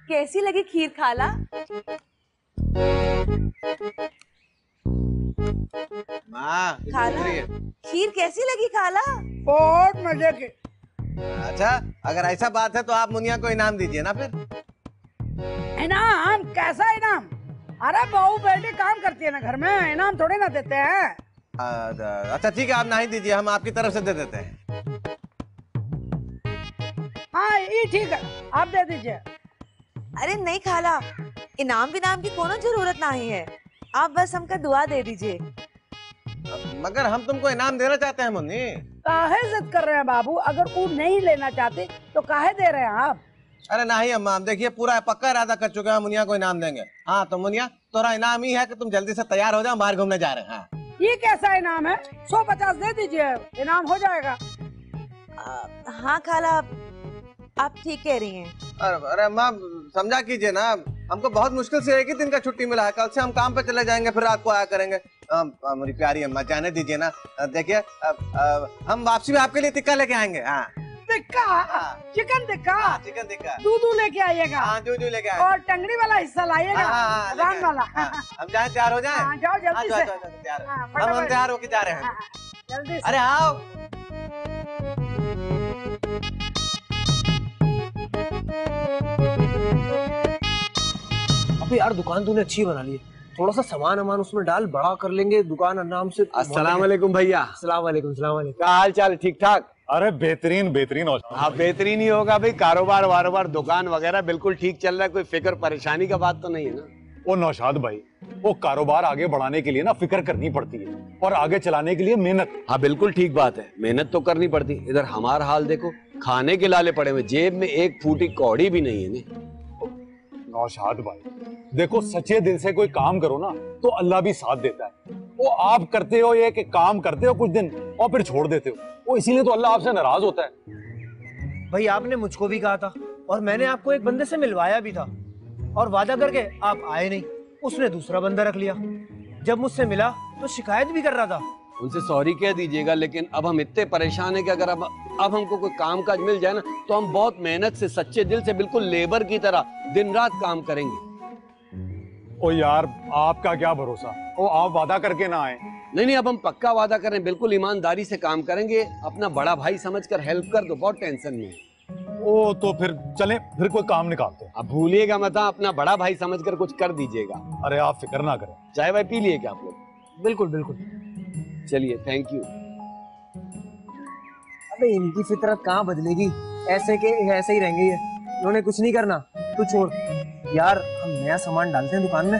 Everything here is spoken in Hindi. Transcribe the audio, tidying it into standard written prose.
कैसी लगी खीर खाला? माँ खाला, खीर कैसी लगी खाला? बहुत मजे की। अच्छा, अगर ऐसा बात है तो आप मुनिया को इनाम दीजिए ना फिर। इनाम? कैसा इनाम? अरे बहू बेटी काम करती है ना घर में, इनाम थोड़ी ना देते हैं। अच्छा ठीक है, आप नहीं दीजिए, हम आपकी तरफ से दे देते हैं। हाँ ये ठीक है, आप दे दीजिए। अरे नहीं खाला, इनाम विनाम की कोनो जरूरत नहीं है, आप बस हमका दुआ दे दीजिए। मगर हम तुमको इनाम देना चाहते हैं मुन्नी। काहे जिद कर रहे हैं बाबू? अगर वो नहीं लेना चाहते तो काहे दे रहे हैं आप? अरे नहीं अम्मा, हम देखिए पूरा पक्का इरादा कर चुके हैं, मुनिया को इनाम देंगे। हाँ तो मुनिया, तुम्हारा इनाम ही है कि तुम जल्दी से तैयार हो जाओ, बाहर घूमने जा रहे हैं। हाँ। ये कैसा इनाम है? 150 दे दीजिए, इनाम हो जाएगा। हाँ खाला, आप ठीक कह रही हैं। अरे अम्मा समझा कीजिए ना, हमको बहुत मुश्किल से एक ही दिन का छुट्टी मिला है, कल से हम काम पे चले जाएंगे, फिर रात को आया करेंगे। मेरी प्यारी अम्मा जाने दीजिए ना। देखिए हम वापसी में आपके लिए टिक्का लेके आएंगे। हाँ टिक्का? चिकन टिक्का? चिकन टिक्का दूध लेके आइएगा। हाँ दूध लेके आएंगे। और टंगड़ी वाला हिस्सा लाइएगा, रान वाला। हम जाए, तैयार हो जाए। जाओ जल्दी से। हम तैयार होके जा रहे हैं। जल्दी से। अरे आओ। अबे यार दुकान तूने अच्छी बना ली है, थोड़ा सा सामान अमान उसमें डाल, बड़ा कर लेंगे दुकान आराम से। अस्सलाम वालेकुम भैया। अस्सलाम वालेकुम। सलाम वालेकुम। क्या हाल चाल? ठीक ठाक? अरे बेहतरीन बेहतरीन। हाँ बेहतरीन ही होगा भाई, कारोबार वारोबार दुकान वगैरह बिल्कुल ठीक चल रहा है, कोई फिक्र परेशानी का बात तो नहीं है ना? ओ नौशाद भाई, वो कारोबार आगे बढ़ाने के लिए ना फिक्र करनी पड़ती है, और आगे चलाने के लिए मेहनत। हाँ बिल्कुल ठीक बात है, मेहनत तो करनी पड़ती। इधर हमारा हाल देखो, खाने के लाले पड़े हुए, जेब में एक फूटी कौड़ी भी नहीं है। नहीं नौशाद भाई देखो, सच्चे दिल से कोई काम करो ना तो अल्लाह भी साथ देता है। वो आप करते हो ये कि काम करते हो कुछ दिन और फिर छोड़ देते हो, वो इसीलिए तो अल्लाह आपसे नाराज होता है। भाई आपने मुझको भी कहा था, और मैंने आपको एक बंदे से मिलवाया भी था, और वादा करके आप आए नहीं, उसने दूसरा बंदा रख लिया। जब मुझसे मिला तो शिकायत भी कर रहा था। उनसे सॉरी कह दीजिएगा, लेकिन अब हम इतने परेशान हैं कि अगर अब हमको कोई काम काज मिल जाए ना तो हम बहुत मेहनत से, सच्चे दिल से, बिल्कुल लेबर की तरह दिन रात काम करेंगे। ओ यार आपका क्या भरोसा, ओ आप वादा करके ना आए। नहीं, अब हम पक्का वादा करें, बिल्कुल ईमानदारी से काम करेंगे, अपना बड़ा भाई समझकर हेल्प कर दो, बहुत टेंशन में है। ओ तो फिर चलें, फिर कोई काम निकालते हैं। अब भूलिएगा मत, अपना बड़ा भाई समझकर कुछ कर दीजिएगा। अरे आप फिक्र ना करें। चाय वाय पी लिए क्या आप लोग? बिल्कुल बिल्कुल। चलिए, थैंक यू। अबे इनकी फितरत कहाँ बदलेगी, ऐसे के ऐसे ही रहेंगे ये, इन्होंने कुछ नहीं करना। तू छोड़ यार, हम नया सामान डालते हैं दुकान में,